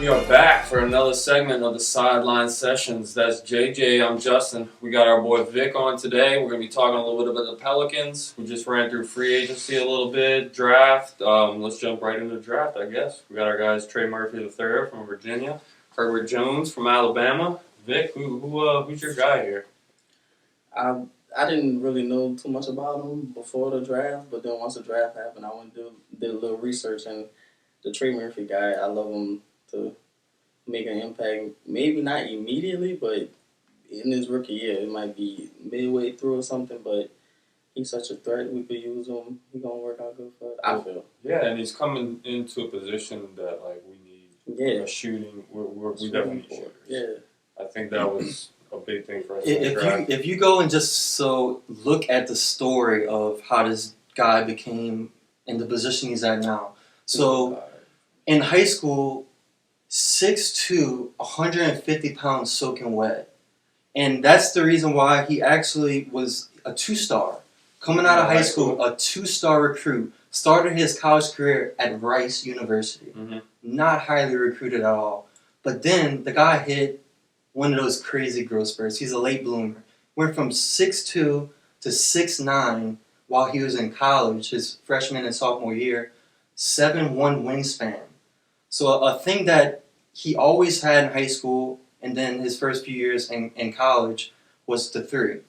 We are back for another segment of the Sideline Sessions. That's JJ, I'm Justin. We got our boy Vic on today. We're going to be talking a little bit about the Pelicans. We just ran through free agency a little bit, draft. Let's jump right into the draft, I guess. We got our guys Trey Murphy III from Virginia, Herbert Jones from Alabama. Vic, who's your guy here? I didn't really know too much about him before the draft, but then once the draft happened, I went and did a little research, and the Trey Murphy guy, I love him to make an impact. Maybe not immediately, but in his rookie year, it might be midway through or something, but he's such a threat. We could use him. He's going to work out good for us, I feel. Yeah, and he's coming into a position that, like, we need a shooting. We definitely need shooters. Yeah. I think that was a big thing for us. If you go and just look at the story of how this guy became in the position he's at now. So in high school, 6'2", 150 pounds soaking wet. And that's the reason why he actually was a two-star. Coming out of high school, a two-star recruit. Started his college career at Rice University. Mm-hmm. Not highly recruited at all. But then the guy hit one of those crazy growth spurts. He's a late bloomer. Went from 6'2" to 6'9" while he was in college, his freshman and sophomore year. 7'1" wingspan. So a thing that he always had in high school and then his first few years in college was the three.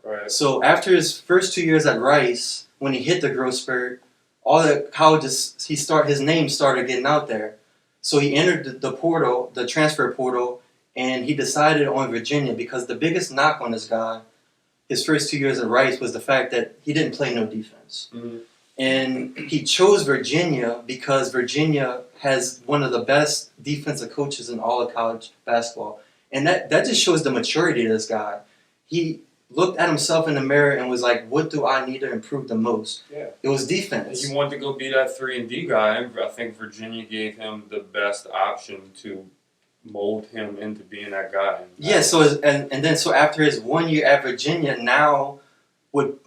Right. So after his first 2 years at Rice, when he hit the growth spurt, all the colleges, his name started getting out there. So he entered the portal, the transfer portal, and he decided on Virginia because the biggest knock on this guy, his first 2 years at Rice, was the fact that he didn't play no defense. Mm-hmm. And he chose Virginia because Virginia has one of the best defensive coaches in all of college basketball. And that just shows the maturity of this guy. He looked at himself in the mirror and was like, what do I need to improve the most? Yeah. It was defense. He wanted to go be that 3-and-D guy, and I think Virginia gave him the best option to mold him into being that guy. Yeah, so after his 1 year at Virginia, now what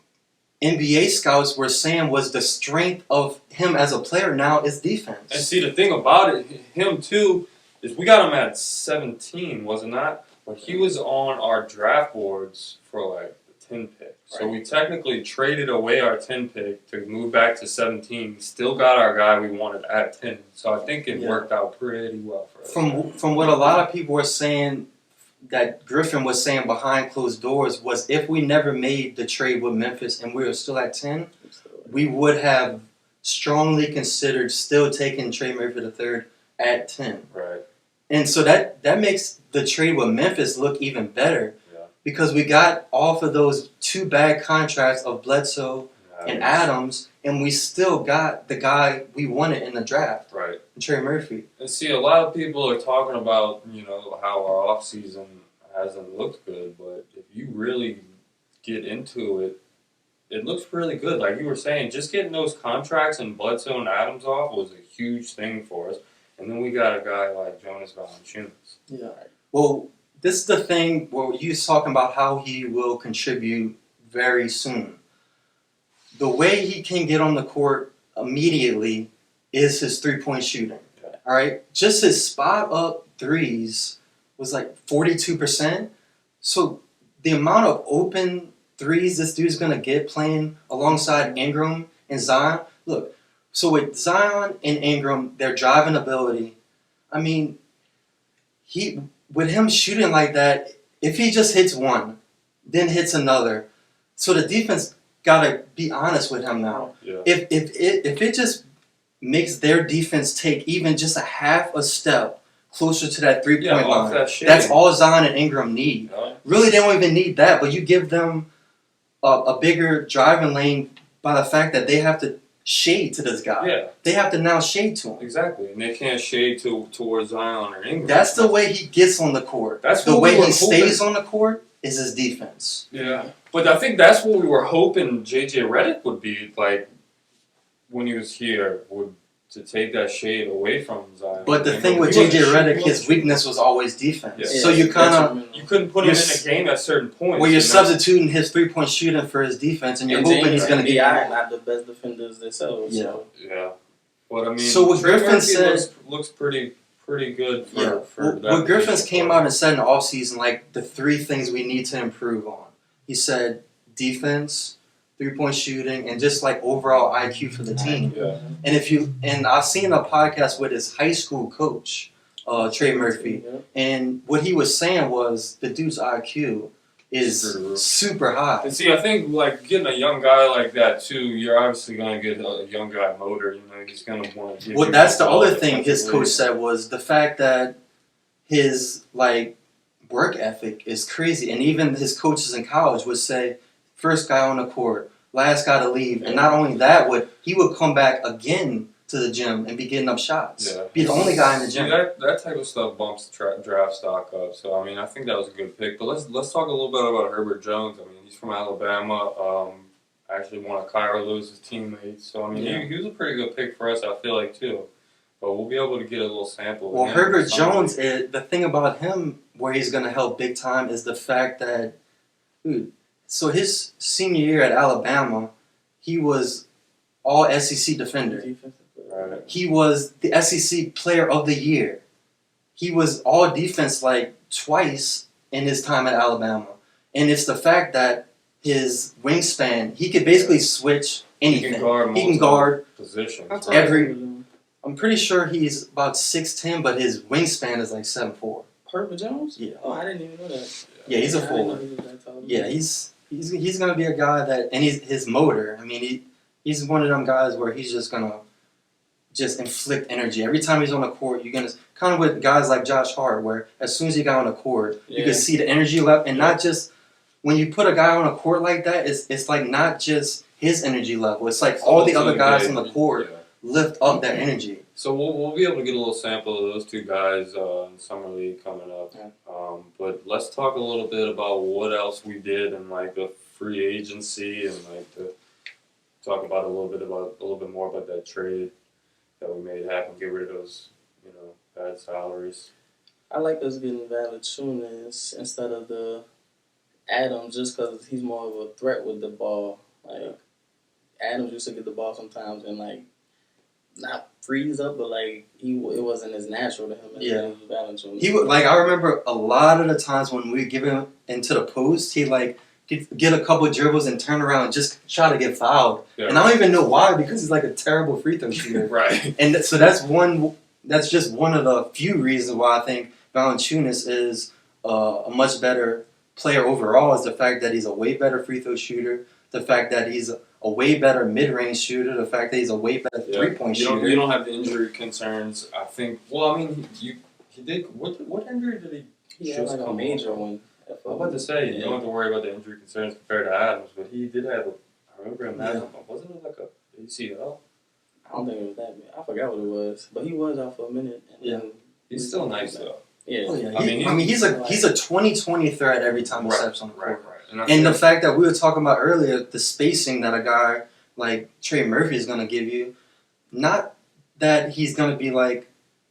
NBA scouts were saying was the strength of him as a player now is defense. And see, the thing about it, him too, is we got him at 17, was it not? But he was on our draft boards for like the 10 pick. Right. So we technically traded away our 10 pick to move back to 17. Still got our guy we wanted at 10. So I think it worked out pretty well for us. From what a lot of people were saying, that Griffin was saying behind closed doors, was if we never made the trade with Memphis and we were still at 10, we would have strongly considered still taking Trey Murphy III at 10. Right. And so that makes the trade with Memphis look even better because we got off of those two bad contracts of Bledsoe and Adams, and we still got the guy we wanted in the draft, right? Trey Murphy. And see, a lot of people are talking about, how our offseason hasn't looked good, but if you really get into it, it looks really good. Like you were saying, just getting those contracts and Bledsoe and Adams off was a huge thing for us. And then we got a guy like Jonas Valanciunas. Yeah. Well, this is the thing where you was talking about how he will contribute very soon. The way he can get on the court immediately is his three-point shooting. Yeah. All right? Just his spot-up threes was like 42%. So the amount of open threes this dude's going to get playing alongside Ingram and Zion. Look, so with Zion and Ingram, their driving ability, I mean, with him shooting like that, if he just hits one, then hits another, so the defense gotta be honest with him now. Yeah. If it just makes their defense take even just a half a step closer to that 3-point line, that's all Zion and Ingram need. Yeah. Really, they don't even need that, but you give them a bigger driving lane by the fact that they have to shade to this guy. Yeah. They have to now shade to him. Exactly. And they can't shade towards Zion or Ingram. That's the way he gets on the court. That's the way he stays on the court is his defense. Yeah. But I think that's what we were hoping J.J. Redick would be like when he was here, to take that shade away from Zion. But the thing with J.J. Redick, his weakness was always defense. Yeah. So you couldn't put him in a game at certain points. Where you're substituting his 3-point shooting for his defense, and you're hoping he's going to be not the best defenders themselves. Yeah. So. Yeah. But I mean, so what Griffin said looks pretty pretty good for, Yeah. for that What Griffins position came for out and said in the offseason, like the 3 things we need to improve on. He said defense, 3-point shooting, and just like overall IQ for the team. Yeah. And I've seen a podcast with his high school coach, Trey Murphy, and what he was saying was the dude's IQ is super high. And see, I think like getting a young guy like that too, you're obviously going to get a young guy motor. You know, he's going to want to give. Well, you that's the ball other thing his defensively. coach said was the fact that his like work ethic is crazy, and even his coaches in college would say, first guy on the court, last guy to leave, and not only that, he would come back again to the gym and be getting up shots. Yeah. Be the only guy in the See, gym. that type of stuff bumps draft stock up. So I mean, I think that was a good pick. But let's talk a little bit about Herbert Jones. I mean, he's from Alabama. Actually, one of Kyra Lewis's teammates. So I mean, he was a pretty good pick for us. I feel like too. But we'll be able to get a little sample. Well, of him Herbert someday. Jones, the thing about him where he's going to help big time is the fact that, dude, so his senior year at Alabama, he was all SEC defender. Right. He was the SEC player of the year. He was all defense like twice in his time at Alabama. And it's the fact that his wingspan, he could basically switch anything. He can guard positions. I'm pretty sure he's about 6'10", but his wingspan is like 7'4". Herbert Jones? Yeah. Oh, I didn't even know that. Yeah, he's a I didn't know forward. he was that tall. Yeah, he's gonna be a guy that, and his motor. I mean, he's one of them guys where he's just gonna inflict energy every time he's on the court. You're gonna kind of with guys like Josh Hart, where as soon as he got on the court, you can see the energy level, and not just when you put a guy on a court like that. It's like not just his energy level. It's like all the other guys on the court lift up that energy. So we'll be able to get a little sample of those 2 guys in Summer League coming up. Yeah. But let's talk a little bit about what else we did in like the free agency and like to talk about a little bit more about that trade that we made happen. Get rid of those bad salaries. I like us getting Valanciunas instead of the Adams just because he's more of a threat with the ball. Like, Adams used to get the ball sometimes and, like, not freeze up, but, like, it wasn't as natural to him as Valanciunas. He would, like, I remember a lot of the times when we give him into the post, he like get a couple of dribbles and turn around and just try to get fouled. Yeah. And I don't even know why, because he's like a terrible free throw shooter. Right. And so that's just one of the few reasons why I think Valanciunas is a much better player overall, is the fact that he's a way better free throw shooter, the fact that he's a way better mid-range shooter, the fact that he's a way better three-point shooter. You don't have the injury concerns, I think. Well, I mean, he did. What injury did he? He had like a major one. I was about to say, you don't have to worry about the injury concerns compared to Adams, but he did have I remember him having, wasn't it like a ACL? I don't think it was that bad. I forgot what it was, but he was out for a minute. And then He's still nice though. Yeah. Oh, yeah. I mean, he's a 20-20 threat every time he steps on the court. Right. And the fact that we were talking about earlier, the spacing that a guy like Trey Murphy is going to give you, not that he's going to be like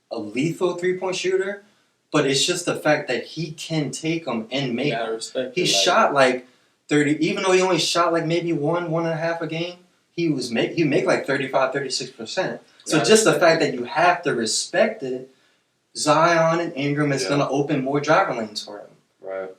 a lethal three-point shooter, but it's just the fact that he can take them and make them. He shot like 30, even though he only shot like maybe 1.5 a game, he make like 35-36%. So just the fact that you have to respect it, Zion and Ingram is going to open more driving lanes for him. Right.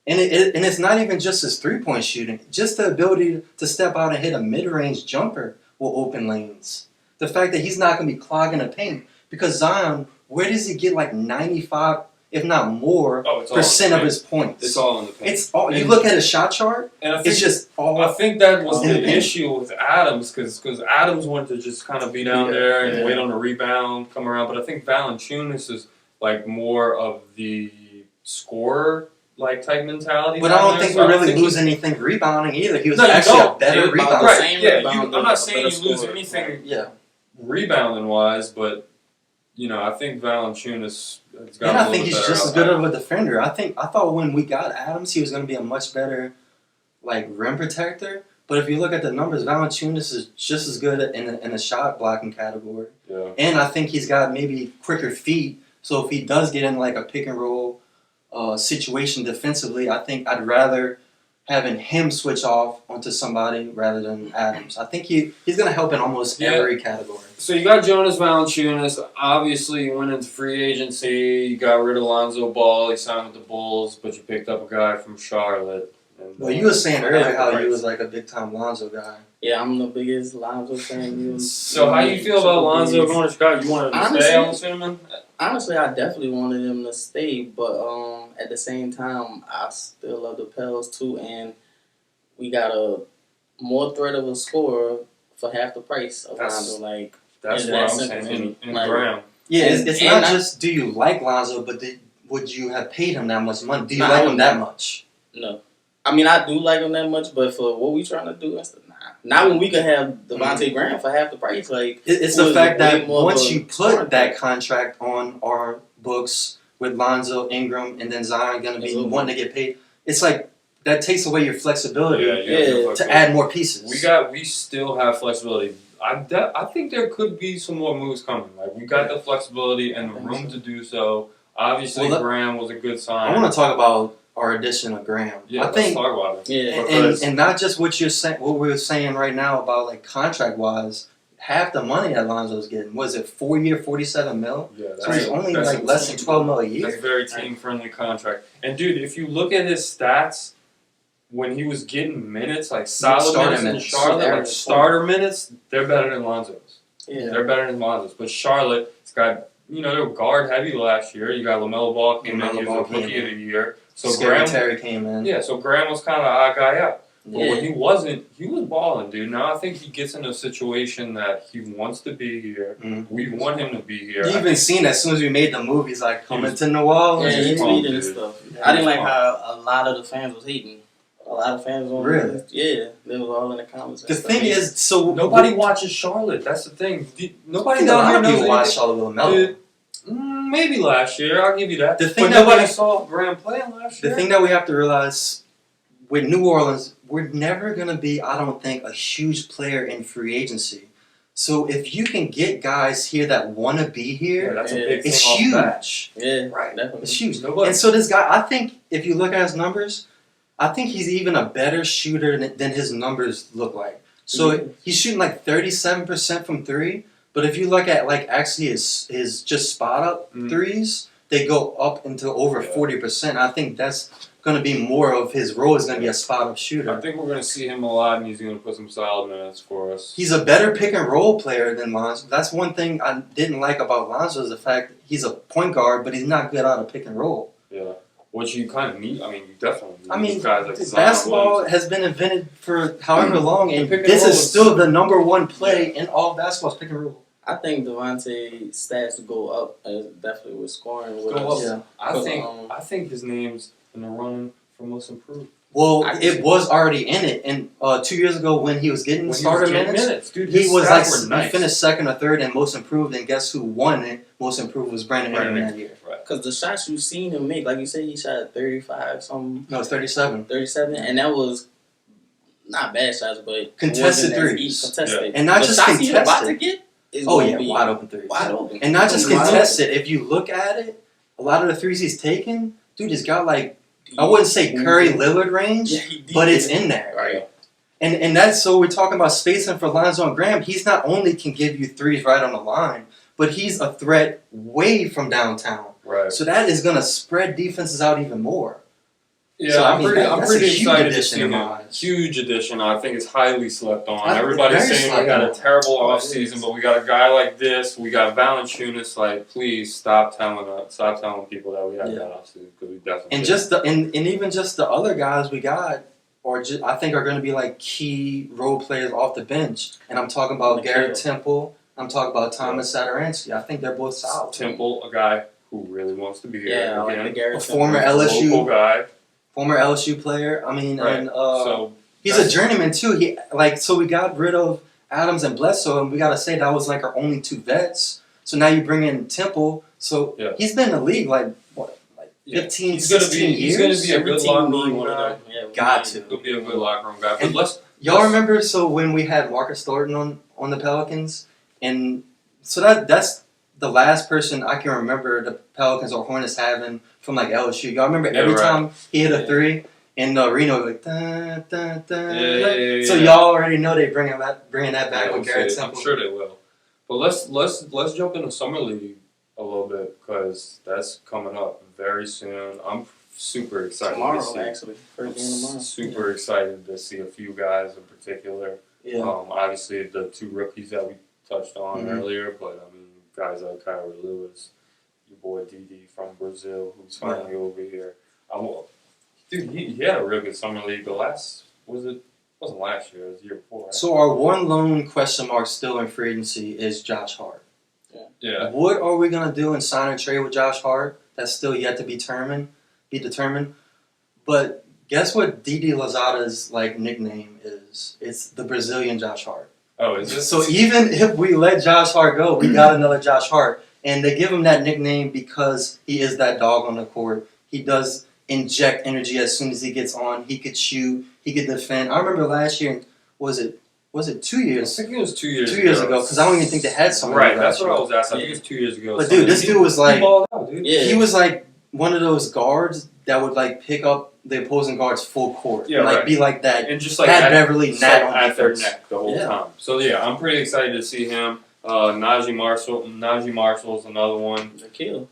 And it's not even just his three-point shooting. Just the ability to step out and hit a mid-range jumper will open lanes. The fact that he's not going to be clogging the paint. Because Zion, where does he get like 95, if not more, percent of his points? It's all in the paint. It's all. You look at his shot chart, and it's just all. I think that was the paint. issue with Adams, because Adams wanted to just kind of be down there and wait on the rebound, come around. But I think Valanciunas is like more of the scorer like type mentality. But I don't think we really lose anything rebounding either. He was No, actually a better rebounder. Right? Yeah. I'm not saying you lose anything. Yeah. Rebounding wise, but I think Valanciunas has got. And I think he's just as good of a defender. I thought when we got Adams, he was going to be a much better, like, rim protector. But if you look at the numbers, Valanciunas is just as good in the shot blocking category. Yeah. And I think he's got maybe quicker feet. So if he does get in like a pick and roll situation defensively, I think I'd rather having him switch off onto somebody rather than Adams. I think he's going to help in almost every category. So you got Jonas Valanciunas. Obviously, you went into free agency. You got rid of Lonzo Ball. He signed with the Bulls, but you picked up a guy from Charlotte. And, Well, you were saying earlier how you was like a big-time Lonzo guy. Yeah, I'm the biggest Lonzo fan. So how you feel about Lonzo going to Chicago? You wanted him to stay, I'm assuming? Honestly, I definitely wanted him to stay, but at the same time, I still love the Pels too, and we got a more threat of a scorer for half the price of Lonzo. Like That's what I'm saying. In Graham. Yeah, it's not just do you like Lonzo, but would you have paid him that much money? Do you like him that much? No. I mean, I do like him that much, but for what we trying to do, not when we can have Devonte Graham for half the price. Like it's the fact that once you put that contract on our books with Lonzo, Ingram, and then Zion going to be wanting to get paid, it's like that takes away your flexibility to add more pieces. We still have flexibility. I think there could be some more moves coming. Like we got the flexibility and the room to do so. Obviously, Graham was a good sign. I want to talk about our addition of Graham. Yeah, let's talk about it. Yeah, and not just what you're saying. What we're saying right now about like contract wise, half the money that Lonzo's getting was it 4-year, $47 million. Yeah, so he's only like less than $12 million a year. That's a very team friendly contract. And dude, if you look at his stats. When he was getting minutes, like solid minutes in Charlotte, like starter minutes, they're better than Lonzo's. Yeah. They're better than Lonzo's. But Charlotte's got, they were guard heavy last year. You got LaMelo Ball came in, he was a rookie of the year. So Terry came in. Yeah, so Graham was kind of an odd guy out. But Yeah. when he wasn't, he was balling, dude. Now I think he gets into a situation that he wants to be here. Mm-hmm. We want him to be here. You even seen as soon as we made the move, he's like coming to the wall. Yeah, he's pumped, tweeting and stuff. I didn't like how a lot of the fans was hating. A lot of fans on yeah, they was all in the comments. The thing is, so nobody watches Charlotte. That's the thing. Nobody down here knows watch Charlotte with LaMelo. Maybe last year, I'll give you that. The thing but that nobody saw Graham playing last year. The thing that we have to realize with New Orleans, we're never gonna be, I don't think, a huge player in free agency. So if you can get guys here that want to be here, that's a big it's thing huge. Yeah, right. Definitely. It's huge. And so this guy, I think, if you look at his numbers. I think he's even a better shooter than his numbers look like. So he's shooting like 37% from three, but if you look at like actually his just spot up threes, they go up into over 40%. I think that's going to be more of his role is going to be a spot up shooter. I think we're going to see him a lot, and he's going to put some solid minutes for us. He's a better pick and roll player than Lonzo. That's one thing I didn't like about Lonzo is the fact that he's a point guard, but he's not good out of pick and roll. Yeah. Which you kind of need. I mean, you definitely need guys like basketball has been invented for however long, and this is still the number one play in all basketball, pick and roll. I think Devontae's stats go up definitely with scoring. I think his name's in the running for most improved. Well, it was already in it, and 2 years ago when he was getting starter minutes, dude, he was like he finished second or third in most improved, and guess who won it? Most improved was Brandon Ingram that year. Because the shots you've seen him make, like you said, he shot 35 something. No, it's 37. 37, and that was not bad shots, but contested threes. Contested, and not just shots contested. He's about to get wide open threes. Wide open, and not just contested. If you look at it, a lot of the threes he's taken, dude, he's got like I wouldn't say Curry Lillard range, but it's in there. Right. And that's so we're talking about spacing for Lonzo and Graham. He's not only can give you threes right on the line, but he's a threat way from downtown. Right. So that is going to spread defenses out even more. Yeah, so, I'm pretty excited to see him. Eyes. Huge addition. I think it's highly slept on. Everybody's saying we got a terrible offseason, but we got a guy like this. We got Valanciunas. Like, please stop telling people that we have that offseason because we definitely. And even just the other guys we got, I think are going to be like key role players off the bench. And I'm talking about Garrett Temple. I'm talking about Thomas Satoransky. I think they're both solid. Temple, a guy who really wants to be here. Yeah, again. Like a former LSU local guy. Former LSU player. I mean, right. And he's a journeyman too. So we got rid of Adams and Bledsoe, and we got to say that was like our only two vets. So now you bring in Temple. So he's been in the league like 15, 16 years. He's going to be a good locker room guy. Got to. He'll be a good locker room guy. And y'all remember? So when we had Marcus Thornton on the Pelicans, and so that's the last person I can remember the Pelicans or Hornets having from like LSU. Y'all remember every time he hit a three, in the arena, like da da da. Yeah. So y'all already know they bringing that back Yeah, with Garrett I'm Temple. sure they will. But let's jump into summer league a little bit because that's coming up very soon. I'm super excited Tomorrow, to see. actually. First game tomorrow. Super excited to see a few guys in particular. Yeah. Obviously the 2 rookies that we touched on Mhm. earlier, but I mean guys like Kyra Lewis, your boy Didi from Brazil, who's finally over here. Dude, he had a real good summer league. The last wasn't last year, it was the year before. Right? So our one lone question mark still in free agency is Josh Hart. Yeah. What are we gonna do in sign and trade with Josh Hart? That's still yet to be determined. But guess what Didi Lozada's nickname is? It's the Brazilian Josh Hart. Oh, is it? So even if we let Josh Hart go, we got another Josh Hart. And they give him that nickname because he is that dog on the court. He does inject energy as soon as he gets on. He could shoot. He could defend. I remember last year, was it 2 years? I think it was 2 years. 2 years ago, because I don't even think they had someone. Right, that's what I was asking. I think it was 2 years ago. But dude, this dude was like, he balled out, dude. Yeah. he was like one of those guards that would pick up the opposing guard's full court. Yeah, and, right. be like that. And just Pat Beverly Nat on at their defense. neck the whole Yeah. time. So yeah, I'm pretty excited to see him. Najee Marshall's another one. Nikhil.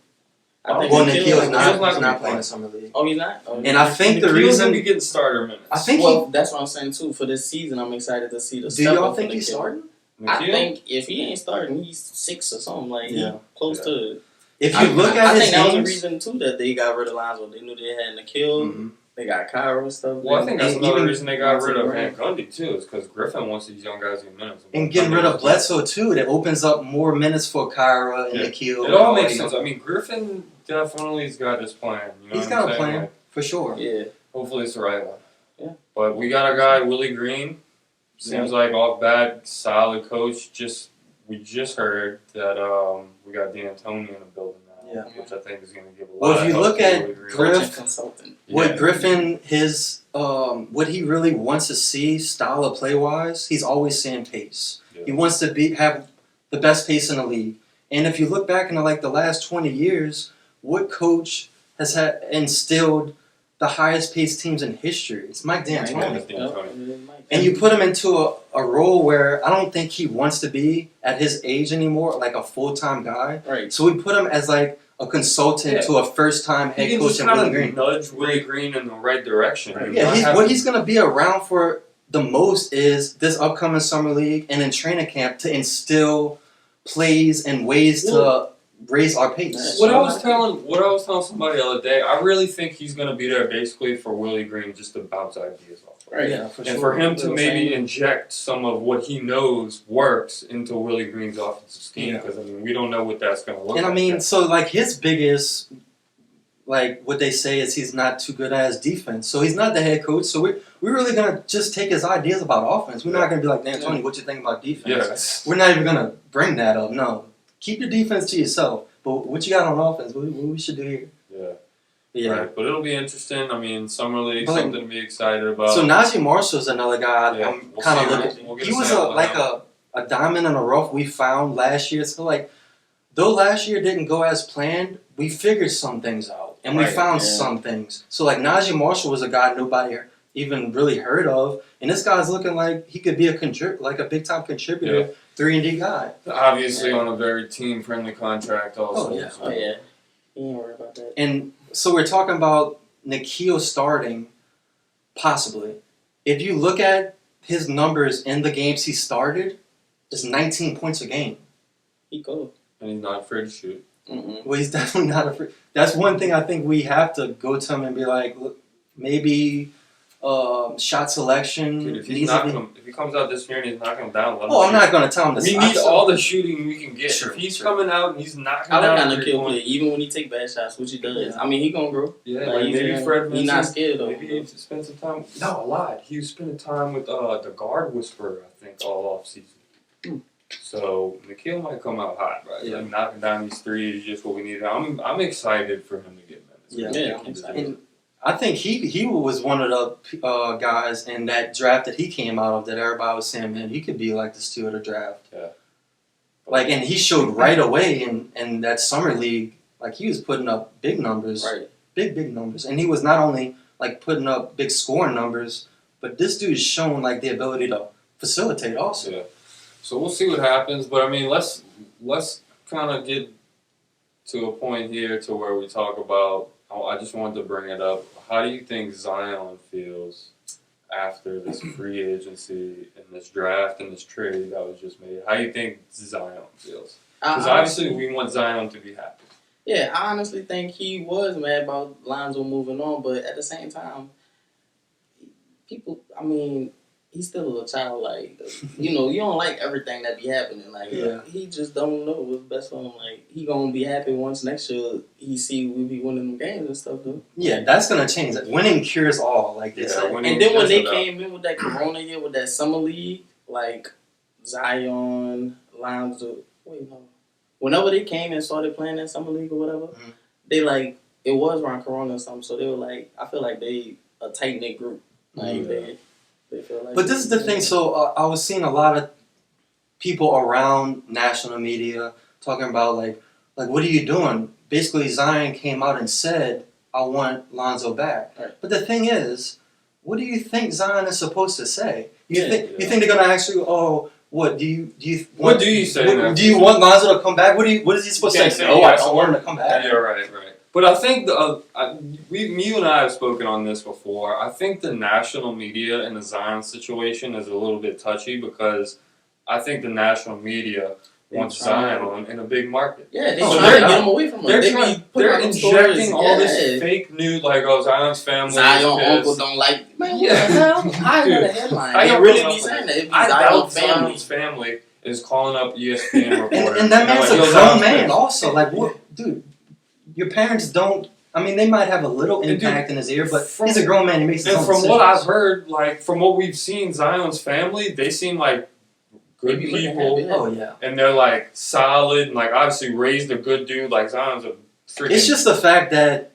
Nikhil's not not gonna be playing in summer league. Oh, he's not? Oh, And I think the Nikhil's reason gonna be getting starter minutes. I think well, that's what I'm saying too. For this season, I'm excited to see the. do y'all think he's starting? I Nikhil? think if he ain't starting, he's 6 or something Yeah. He close to. If you look at I his think that was the games, reason too that they got rid of Lonzo. They knew they had Nikhil. Mhm. They got Cairo and stuff. Well, I think that's And another even reason they got rid of Graham. Van Gundy too, is because Griffin wants these young guys to get minutes. and getting rid of Bledsoe too, that opens up more minutes for Kyra and Yeah. Nikhil. It all and makes these- sense. I mean, Griffin definitely has got his plan. You know He's what got I'm a saying? plan Like, for sure. Yeah. hopefully it's the right one. Yeah. But we got a guy, Willie Green. Seems like off bad, solid coach. We just heard that we got D'Antoni in the building now, Yeah. which I think is going to give a lot. Well, if of you help look to at Willie Green. Griff- Coaching consultant. What Yeah. Griffin, what he really wants to see, style of play wise, he's always saying pace. Yeah. He wants to have the best pace in the league. And if you look back into the last 20 years, what coach has instilled the highest paced teams in history? It's Mike D'Antoni. And you put him into a role where I don't think he wants to be at his age anymore, like a full-time guy. Right. So we put him as a consultant to a first-time He head can coach just in kind Willie of Green. nudge Willie Green in the right direction. Right. Yeah, what he's going to be around for the most is this upcoming summer league and in training camp to instill plays and ways to raise our pace. What I was telling somebody the other day, I really think he's going to be there basically for Willie Green just to bounce ideas off. Right. Yeah, for And sure. for him to maybe inject some of what he knows works into Willie Green's offensive scheme, because we don't know what that's going to look like. And I mean, yet. so his biggest, what they say is he's not too good at his defense. So he's not the head coach. So we're really gonna just take his ideas about offense. We're not gonna be like, D'Antoni, what you think about defense? Yes. We're not even gonna bring that up. No, keep your defense to yourself. But what you got on offense? What we should do here? Yeah. Yeah. Right. But it'll be interesting. I mean, summer league, But, something to be excited about. So Najee Marshall's another guy Yeah, I'm we'll kind see of what- looking. we'll get He a was sample of a diamond in the rough we found last year. So though last year didn't go as planned, we figured some things out and we Right, found yeah. some things. So Najee Marshall was a guy nobody even really heard of, and this guy's looking like he could be a big time contributor, 3-and-D guy. Obviously on a very team friendly contract also. Oh, yeah. Oh yeah. You ain't worry about that. And so we're talking about Nikhil starting, possibly. If you look at his numbers in the games he started, it's 19 points a game. He cool. And he's not afraid to shoot. Mm-mm. Well, he's definitely not afraid. That's one thing I think we have to go to him and be like, look, maybe shot selection. Dude, if he comes out this year and he's knocking them down, let him Oh, I'm shoot. not going to tell him this. We need all the shooting we can get. Sure, if he's sure. coming out and he's knocking I down like how a Nikhil play, three-point, even when he take bad shots, which he does. Yeah. I mean, he gonna grow. yeah, Like, maybe Fred He not Vincent. scared though. Maybe he spend some time. No, a lot. He was spending time with the guard whisperer, I think, all off season. So Nikhil might come out hot, right? Yeah. Like knocking down these threes, just what we need. I'm excited for him to get minutes. Yeah. Yeah, I think he deserves it. And I think he was one of the guys in that draft that he came out of that everybody was saying, man, he could be like the steal of the draft. Yeah. And he showed right away in that summer league, he was putting up big numbers. Right. Big numbers. And he was not only like putting up big scoring numbers, but this dude's shown like the ability to facilitate also. Yeah. So we'll see what happens, but I mean, let's kind of get to a point here to where we talk about. I just wanted to bring it up. How do you think Zion feels after this free agency and this draft and this trade that was just made? How do you think Zion feels? Because obviously we want Zion to be happy. Yeah, I honestly think he was mad about Lonzo moving on, but at the same time, people, I mean, he's still a little child. Like, you know, you don't like everything that be happening. Like, he just don't know what's best for him. Like, he gonna be happy once next year he see we be winning the games and stuff, though. Yeah, that's gonna change. Winning cures all, like they said. And then when they came in with that Corona year, with that summer league, like Zion, Lonzo, whenever they came and started playing that summer league or whatever, they like it was around Corona or something. So they were like, I feel like they a tight knit group. Like they feel like. But this is the thing. So I was seeing a lot of people around national media talking about like what are you doing? Basically, Zion came out and said, "I want Lonzo back." Right. But the thing is, what do you think Zion is supposed to say? You think they're gonna ask you, "Oh, what do you what do you say? Do you want Lonzo to come back? What is he supposed to say? Oh, I don't want him to come back. Yeah, right. But I think you and I have spoken on this before. I think the national media in the Zion situation is a little bit touchy because I think the national media wants Zion in a big market. Yeah, they're trying to get him away from him. They're injecting all this fake news, like, oh, Zion's family. Zion uncle don't like. Man, what the hell? I read a headline. I really be saying that. If I doubt Zion's family is calling up ESPN reporters. And that man's a grown man also. Like, what, dude? Your parents don't. I mean, they might have a little impact in his ear, but he's a grown man. He makes his own decisions. And from what I've heard, like from what we've seen, Zion's family, they seem like good people. Oh yeah, and they're like solid and like obviously raised a good dude. Like Zion's a freaking. It's just the fact that,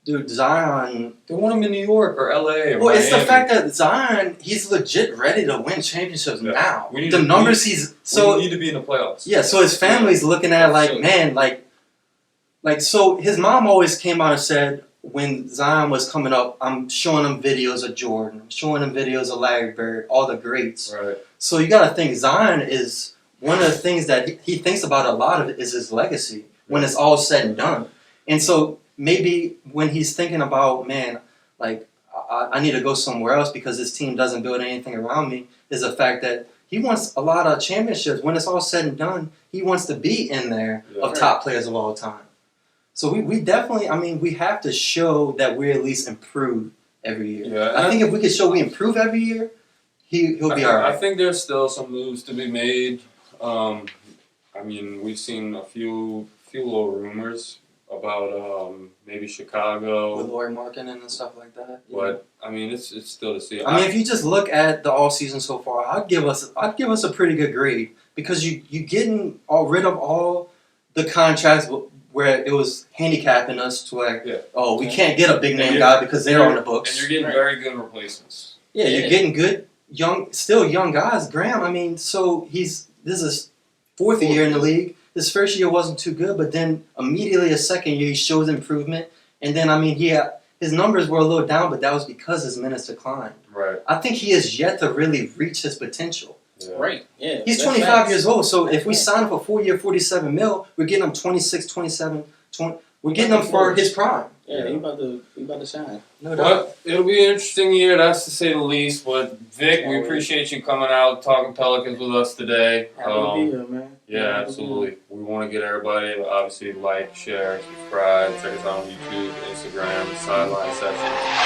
dude, Zion. They want him in New York or LA or Well, Miami. it's the fact that Zion, he's legit ready to win championships now. We need the numbers he's so. We need to be in the playoffs. Yeah, so his family's looking at like, man, like, so his mom always came out and said when Zion was coming up, I'm showing him videos of Jordan, I'm showing him videos of Larry Bird, all the greats. Right. So you got to think Zion is one of the things that he thinks about a lot of it is his legacy when it's all said and done. And so maybe when he's thinking about, man, like I need to go somewhere else because this team doesn't build anything around me, is the fact that he wants a lot of championships. When it's all said and done, he wants to be in there of top players of all time. So we definitely, I mean, we have to show that we at least improve every year. Yeah, I think if we could show we improve every year, he'll be all right. I think there's still some moves to be made. I mean, we've seen a few little rumors about maybe Chicago. With Lauri Markkanen and stuff like that. But, I mean, it's still to see. I mean, if you just look at the all season so far, I'd give us a pretty good grade because you getting rid of all the contracts where it was handicapping us to like, we can't get a big name guy because they're on the books. And you're getting very good replacements. Yeah, you're getting good, still young guys. Graham, I mean, so this is his fourth year in the league. His first year wasn't too good, but then immediately his second year he shows improvement. And then, I mean, his numbers were a little down, but that was because his minutes declined. Right. I think he has yet to really reach his potential. Yeah. Right, yeah. He's 25 years old, so if we sign him for 4 year, $47 million, we're getting him 26, 27, 20. We're getting him for his prime. Yeah, he about to shine. No doubt. But it'll be an interesting year, that's to say the least. But Vic, we appreciate you coming out talking Pelicans with us today. Happy to be here, man. Yeah, absolutely. We want to get everybody to obviously like, share, subscribe, check us out on YouTube, Instagram, Sideline Sessions.